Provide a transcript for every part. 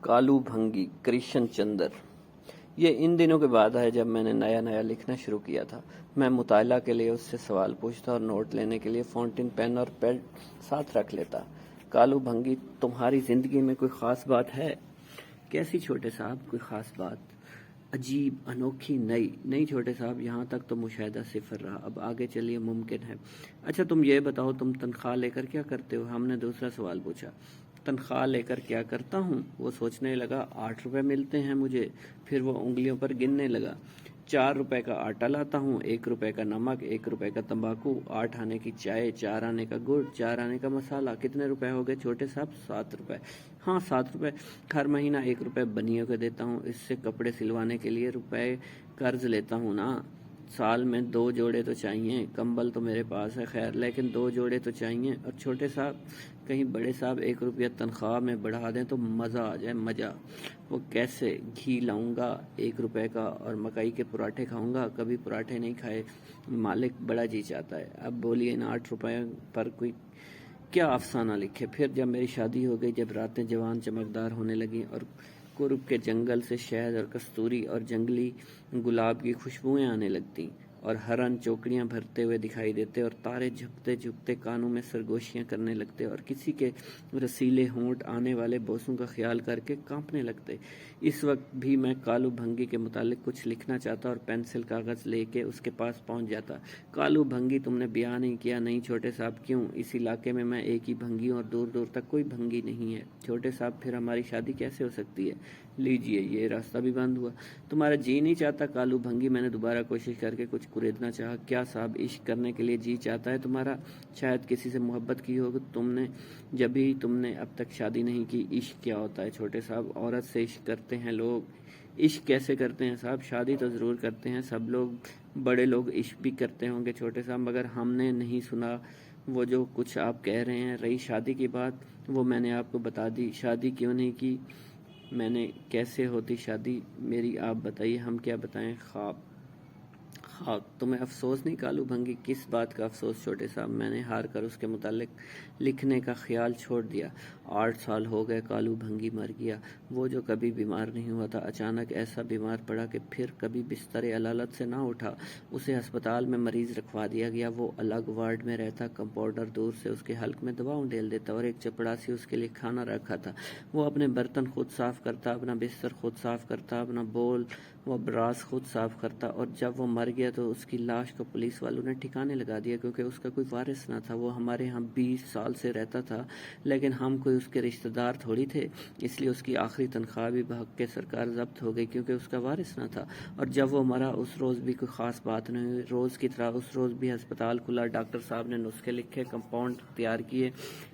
कालू भंगी कृष्ण चंद्र। ये इन दिनों के बाद है जब मैंने नया नया लिखना शुरू किया था। मैं मुताला के लिए उससे सवाल पूछता और नोट लेने के लिए फाउंटेन पेन और पैड साथ रख लेता। कालू भंगी, तुम्हारी जिंदगी में कोई खास बात है? कैसी छोटे साहब, कोई खास बात? अजीब, अनोखी, नई? नहीं छोटे साहब, यहाँ तक तो मुशाहिदा सिफर रहा, अब आगे चलिए मुमकिन है। अच्छा तुम ये बताओ, तुम तनख्वाह लेकर क्या करते हो? हमने दूसरा सवाल पूछा। तनख्वाह लेकर क्या करता हूँ? वो सोचने लगा। 8 रुपए मिलते हैं मुझे। फिर वो उंगलियों पर गिनने लगा। 4 रुपए का आटा लाता हूँ, 1 रुपए का नमक, 1 रुपए का तंबाकू, 8 आने की चाय, 4 आने का गुड़, 4 आने का मसाला। कितने रुपए हो गए छोटे साहब? 7 रुपए। हाँ 7 रुपए। हर महीना 1 रुपए बनियों को देता हूँ, इससे कपड़े सिलवाने के लिए रुपए कर्ज लेता हूँ ना। साल में 2 जोड़े तो चाहिए। कंबल तो मेरे पास है खैर, लेकिन 2 जोड़े तो चाहिए। और छोटे साहब, कहीं बड़े साहब 1 रुपया तनख्वाह में बढ़ा दें तो मज़ा आ जाए, मज़ा। वो कैसे? घी लाऊंगा 1 रुपए का और मकई के पराठे खाऊंगा। कभी पराठे नहीं खाए, मालिक बड़ा जी चाहता है। अब बोलिए इन 8 रुपए पर कोई क्या अफसाना लिखे। फिर जब मेरी शादी हो गई, जब रातें जवान चमकदार होने लगी और कुर्ब के जंगल से शहद और कस्तूरी और जंगली गुलाब की खुशबुएं आने लगती और हरन चौकड़ियां भरते हुए दिखाई देते और तारे झुकते झुकते कानों में सरगोशियां करने लगते और किसी के रसीले होंठ आने वाले बोसों का ख्याल करके कांपने लगते। इस वक्त भी मैं कालू भंगी के मुतालिक कुछ लिखना चाहता और पेंसिल कागज लेके उसके पास पहुंच जाता। कालू भंगी, तुमने ब्याह नहीं किया? नहीं छोटे साहब। क्यों? इस इलाके में मैं एक ही भंगी हूँ और दूर दूर तक कोई भंगी नहीं है। छोटे साहब, फिर हमारी शादी कैसे हो सकती है? लीजिए, ये रास्ता भी बंद हुआ। तुम्हारा जी नहीं चाहता? कालू भंगी, मैंने दोबारा कोशिश करके कुछ कुरेदना चाहा। क्या साहब, इश्क करने के लिए जी चाहता है तुम्हारा? शायद किसी से मोहब्बत की हो तुमने, जब भी तुमने अब तक शादी नहीं की। इश्क क्या होता है छोटे साहब? औरत से इश्क करते हैं लोग। इश्क कैसे करते हैं साहब? शादी तो ज़रूर करते हैं सब लोग, बड़े लोग इश्क भी करते होंगे छोटे साहब, मगर हमने नहीं सुना वो जो कुछ आप कह रहे हैं। रही शादी की बात, वो मैंने आपको बता दी। शादी क्यों नहीं की मैंने? कैसे होती शादी मेरी, आप बताइए, हम क्या बताएं? ख्वाब। खाक। तुम्हें अफसोस नहीं कालू भंगी? किस बात का अफसोस छोटे साहब? मैंने हार कर उसके मुतालिक लिखने का ख्याल छोड़ दिया। 8 साल हो गए, कालू भंगी मर गया। वो जो कभी बीमार नहीं हुआ था, अचानक ऐसा बीमार पड़ा कि फिर कभी बिस्तर अलालत से ना उठा। उसे अस्पताल में मरीज रखवा दिया गया। वो अलग वार्ड में रहता। कंपाउंडर दूर से उसके हल्क में दवा उंडेल देता और एक चपड़ासी उसके लिए खाना रखा था। वो अपने बर्तन खुद साफ करता, अपना बिस्तर खुद साफ करता, अपना बोल वो ब्रास खुद साफ करता। और जब वो मर गया तो उसकी लाश को पुलिस वालों ने ठिकाने लगा दिया, क्योंकि उसका कोई वारिस ना था। वो हमारे यहाँ 20 साल से रहता था, लेकिन हम कोई उसके रिश्तेदार थोड़ी थे, इसलिए उसकी आखिरी तनख्वाह भी बहक के सरकार जब्त हो गई, क्योंकि उसका वारिस ना था। और जब वो मरा उस रोज़ भी कोई ख़ास बात नहीं हुई। रोज़ की तरह उस रोज़ भी अस्पताल खुला, डॉक्टर साहब ने नुस्खे लिखे, कंपाउंड तैयार किए,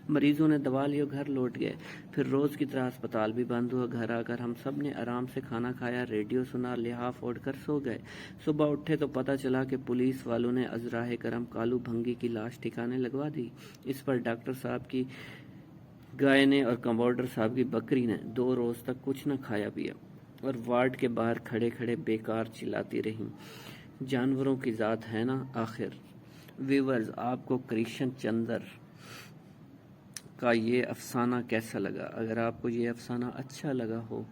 मरीजों ने दवा ली और घर लौट गए। फिर रोज़ की तरह अस्पताल भी बंद हुआ। घर आकर हम सब ने आराम से खाना खाया, रेडियो सुना, लिहाफ ओढ़ कर सो गए। सुबह उठे तो पता चला कि पुलिस वालों ने अजराहे करम कालू भंगी की लाश ठिकाने लगवा दी। इस पर डॉक्टर साहब की गाय ने और कंपाउंडर साहब की बकरी ने 2 रोज तक कुछ न खाया पिया और वार्ड के बाहर खड़े खड़े बेकार चिल्लाती रहीं। जानवरों की जात है ना आखिर। व्यूअर्स, आपको कृष्ण चंद्र का ये अफसाना कैसा लगा? अगर आपको ये अफसाना अच्छा लगा हो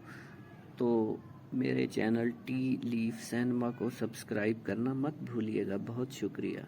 तो मेरे चैनल टी लीफ सिनेमा को सब्सक्राइब करना मत भूलिएगा। बहुत शुक्रिया।